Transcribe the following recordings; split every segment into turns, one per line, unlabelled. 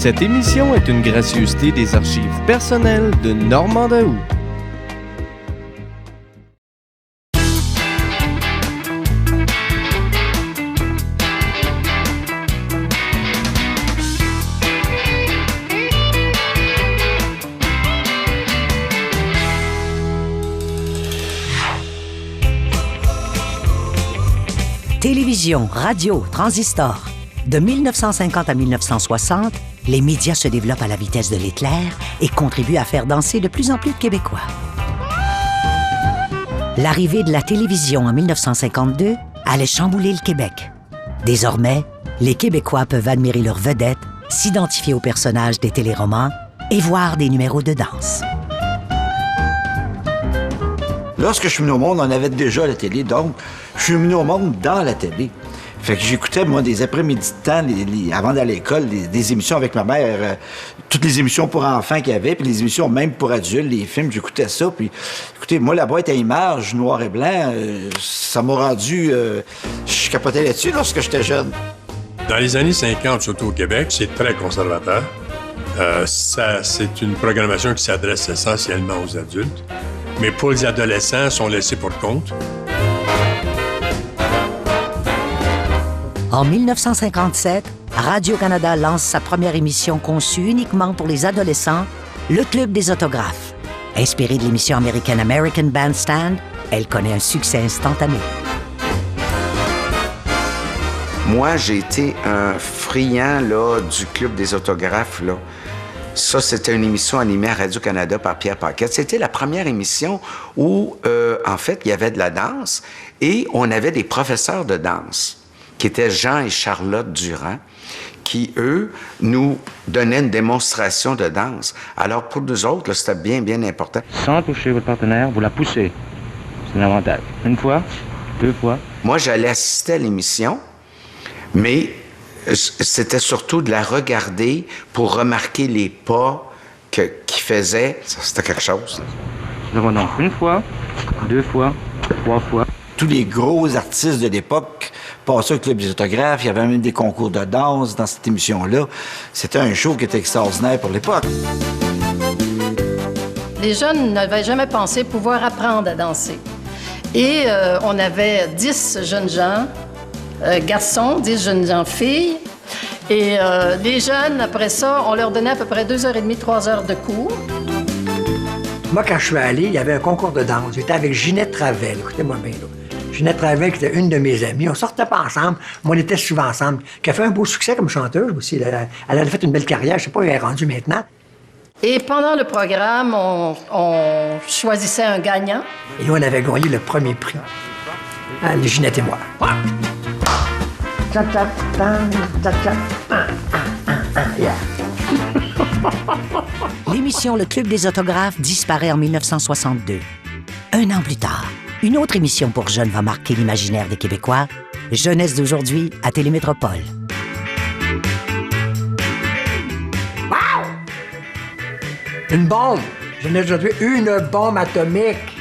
Cette émission est une gracieuseté des archives personnelles de Normand Daoust.
Télévision, radio, transistor. De 1950 à 1960, les médias se développent à la vitesse de l'éclair et contribuent à faire danser de plus en plus de Québécois. L'arrivée de la télévision en 1952 allait chambouler le Québec. Désormais, les Québécois peuvent admirer leurs vedettes, s'identifier aux personnages des téléromans et voir des numéros de danse.
Lorsque je suis venu au monde, on avait déjà la télé, donc je suis venu au monde dans la télé. Fait que j'écoutais, moi, des après-midi de temps, avant d'aller à l'école, des émissions avec ma mère, toutes les émissions pour enfants qu'il y avait, puis les émissions même pour adultes, les films, j'écoutais ça. Puis, écoutez, moi, la boîte à images, noir et blanc, ça m'a rendu... je capotais là-dessus lorsque j'étais jeune.
Dans les années 50, surtout au Québec, c'est très conservateur. C'est une programmation qui s'adresse essentiellement aux adultes. Mais pour les adolescents, ils sont laissés pour compte.
En 1957, Radio-Canada lance sa première émission conçue uniquement pour les adolescents, le Club des autographes. Inspirée de l'émission américaine American Bandstand, elle connaît un succès instantané.
Moi, j'ai été un friand là, du Club des autographes. Là. Ça, c'était une émission animée à Radio-Canada par Pierre Paquette. C'était la première émission où, en fait, il y avait de la danse et on avait des professeurs de danse qui étaient Jean et Charlotte Durand, qui, eux, nous donnaient une démonstration de danse. Alors, pour nous autres, là, c'était bien, bien important.
Sans toucher votre partenaire, vous la poussez. C'est un avantage. Une fois, deux fois.
Moi, j'allais assister à l'émission, mais c'était surtout de la regarder pour remarquer les pas qu'il faisait. Ça, c'était quelque chose.
Nous avons donc une fois, deux fois, trois fois.
Tous les gros artistes de l'époque passaient au Club des autographes. Il y avait même des concours de danse dans cette émission-là. C'était un show qui était extraordinaire pour l'époque.
Les jeunes n'avaient jamais pensé pouvoir apprendre à danser. Et on avait 10 jeunes gens, garçons, 10 jeunes gens filles. Et les jeunes, après ça, on leur donnait à peu près 2h30, 3 heures de cours.
Moi, quand je suis allé, il y avait un concours de danse. J'étais avec Ginette Ravel. Écoutez-moi bien, là. Ginette Ravel, qui était une de mes amies. On sortait pas ensemble, mais on était souvent ensemble. Qui a fait un beau succès comme chanteuse aussi. Elle a fait une belle carrière. Je sais pas où elle est rendue maintenant.
Et pendant le programme, on choisissait un gagnant.
Et nous, on avait gagné le premier prix. Ginette et moi. Yeah.
L'émission Le Club des autographes disparaît en 1962. Un an plus tard, une autre émission pour jeunes va marquer l'imaginaire des Québécois, Jeunesse d'aujourd'hui à Télémétropole.
Wow! Une bombe! Jeunesse d'aujourd'hui, une bombe atomique!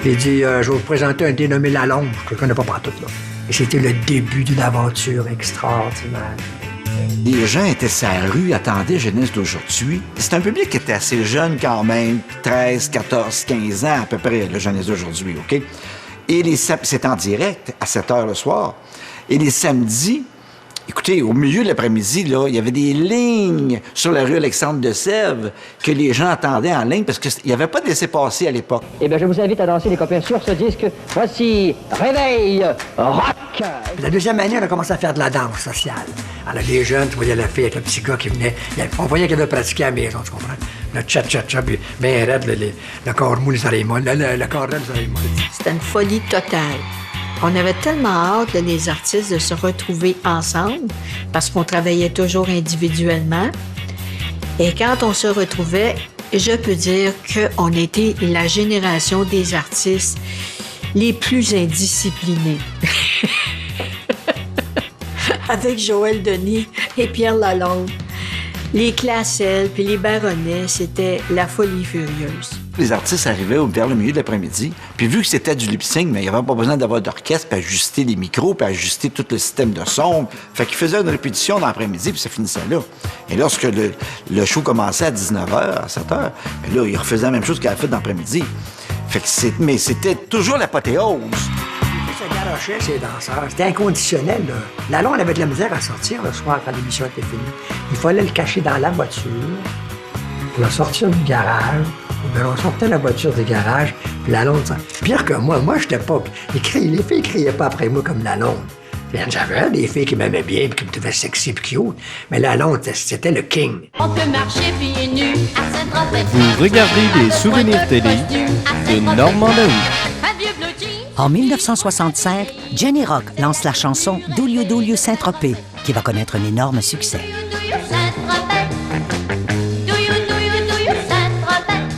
J'ai dit, je vais vous présenter un dénommé Lalonde. Je ne le connais pas partout, là. Et c'était le début d'une aventure extraordinaire.
Les gens étaient sur la rue, attendaient Jeunesse d'aujourd'hui. C'est un public qui était assez jeune quand même, 13, 14, 15 ans à peu près, la Jeunesse d'aujourd'hui, OK? Et c'est en direct, à 7 h le soir. Et les samedis, écoutez, au milieu de l'après-midi, là, il y avait des lignes sur la rue Alexandre-de-Sèvres que les gens attendaient en ligne parce qu'il n'y avait pas de laisser-passer à l'époque.
Eh bien, je vous invite à danser, les copains, sur ce disque. Voici Réveil Rock!
La deuxième année, on a commencé à faire de la danse sociale. Alors, les jeunes, tu voyais la fille avec le petit gars qui venait. On voyait qu'elle devait pratiquer à la maison, tu comprends? Le tcha-tcha-tcha, puis bien raide, le corps mou, les oreilles molles, le corps raide, les oreilles molles.
C'était une folie totale. On avait tellement hâte, là, les artistes, de se retrouver ensemble, parce qu'on travaillait toujours individuellement. Et quand on se retrouvait, je peux dire qu'on était la génération des artistes les plus indisciplinés. Avec Joël Denis et Pierre Lalonde. Les Classel puis les Baronnets, c'était la folie furieuse.
les artistes arrivaient vers le milieu de l'après-midi. Puis vu que c'était du lip-sync, mais il n'y avait pas besoin d'avoir d'orchestre, puis ajuster les micros, puis ajuster tout le système de son. Fait qu'ils faisaient une répétition dans l'après-midi, puis ça finissait là. Et lorsque le show commençait à 19h, à 7h, bien là, ils refaisaient la même chose qu'il avait fait dans l'après-midi. Fait que mais c'était toujours l'apothéose.
Ça garochait ses danseurs. C'était inconditionnel, là. Lalonde avait de la misère à sortir le soir quand l'émission était finie. Il fallait le cacher dans la voiture, pour le sortir du garage. Bien, on sortait la voiture du garage, puis Lalonde... Pire que moi, j'étais pas... Les filles criaient pas après moi comme Lalonde. J'avais des filles qui m'aimaient bien, puis qui me trouvaient sexy puis cute. Mais Lalonde, c'était le king.
On peut marcher pieds nus à Saint-Tropez.
Vous regardez des souvenirs télé de Normand Daou.
En 1965, Jenny Rock lance la chanson « Doulio Doulio Saint-Tropez » qui va connaître un énorme succès.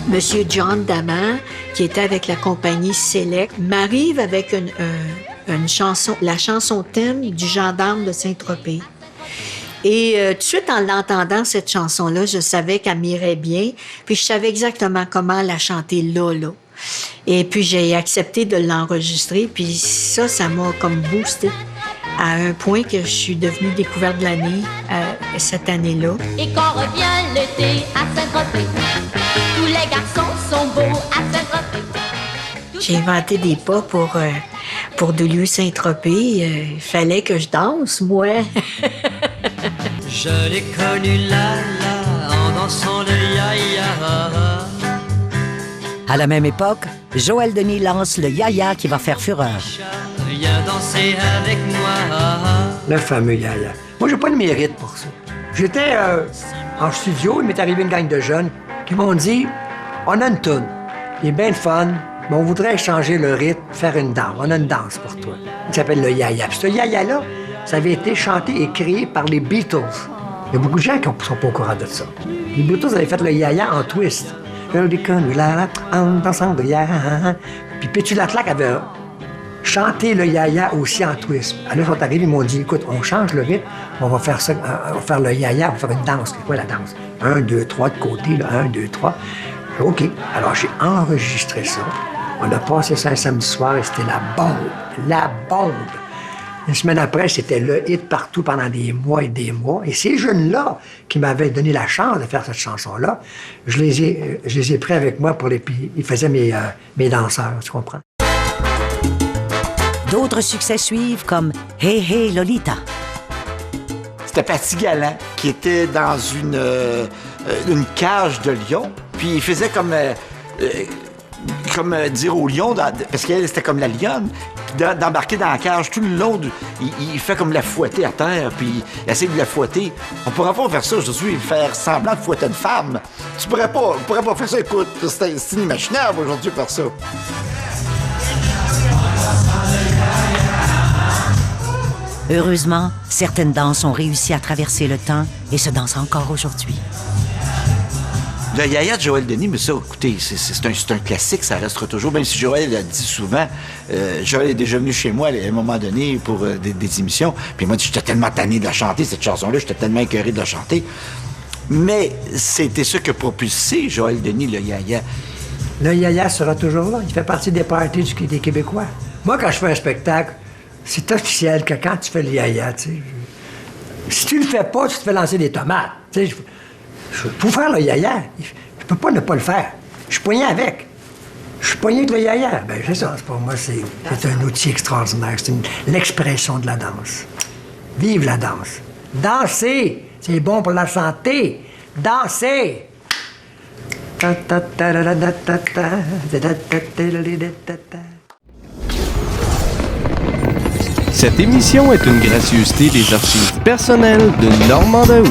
Monsieur John Daman, qui était avec la compagnie Select, m'arrive avec une chanson, la chanson thème du gendarme de Saint-Tropez. Et tout de suite, en l'entendant, cette chanson-là, je savais qu'elle m'irait bien, puis je savais exactement comment la chanter là. Et puis, j'ai accepté de l'enregistrer, puis ça m'a comme boosté à un point que je suis devenue découverte de l'année cette année-là.
Et quand revient l'été à Saint-Tropez, tous les garçons sont beaux à Saint-Tropez.
J'ai inventé des pas pour Doulio Saint-Tropez. Il fallait que je danse, moi.
Je l'ai connu là, en dansant le ya-ya.
À la même époque, Joël Denis lance le Yaya qui va faire fureur.
Viens danser avec moi.
Le fameux Yaya. Moi, j'ai pas de mérite pour ça. J'étais en studio, il m'est arrivé une gang de jeunes qui m'ont dit « On a une toune, il est bien le fun, mais on voudrait changer le rythme, faire une danse. On a une danse pour toi. » Il s'appelle le Yaya. Puis ce Yaya-là, ça avait été chanté et créé par les Beatles. Il y a beaucoup de gens qui ne sont pas au courant de ça. Les Beatles avaient fait le Yaya en twist. En dansant le Yaya. Puis Pétu Latlac avait chanté le Yaya aussi en twist. Alors, ils sont arrivés, ils m'ont dit, écoute, on change le rythme, on va faire ça, on va faire le Yaya, on va faire une danse. C'est quoi la danse? 1, 2, 3 de côté, là, 1, 2, 3. OK. Alors, j'ai enregistré ça. On a passé ça un samedi soir et c'était la bombe. La bombe. Une semaine après, c'était le hit partout pendant des mois et des mois. Et ces jeunes-là, qui m'avaient donné la chance de faire cette chanson-là, je les ai pris avec moi pour puis ils faisaient mes danseurs, tu comprends?
D'autres succès suivent comme « Hey Hey Lolita ».
C'était Paty Galland qui était dans une cage de lion, puis il faisait comme dire au lion, parce qu'elle, c'était comme la lionne, d'embarquer dans la cage tout le long. Il fait comme la fouetter à terre, puis il essaie de la fouetter. On pourrait pas faire ça aujourd'hui, faire semblant de fouetter une femme. On pourrait pas faire ça, écoute, c'est inimaginable aujourd'hui faire ça.
Heureusement, certaines danses ont réussi à traverser le temps et se dansent encore aujourd'hui.
Le Yaya de Joël Denis, mais ça, écoutez, c'est un classique, ça restera toujours. Même si Joël a dit souvent, Joël est déjà venu chez moi à un moment donné pour des émissions, puis moi, j'étais tellement tanné de la chanter, cette chanson-là, j'étais tellement écœuré de la chanter. Mais c'était ça que propulsé Joël Denis, le Yaya.
Le Yaya sera toujours là. Il fait partie des parties des Québécois. Moi, quand je fais un spectacle, c'est officiel que quand tu fais le Yaya, tu sais, si tu le fais pas, tu te fais lancer des tomates. Tu sais, pour faire le Yaya, je peux pas ne pas le faire. Je suis poigné avec. Je suis poigné avec le Yaya. Ben c'est ça, pour moi, c'est un outil extraordinaire. C'est l'expression de la danse. Vive la danse. Danser, c'est bon pour la santé. Danser.
Cette émission est une gracieuseté des archives personnelles de Normand Daou.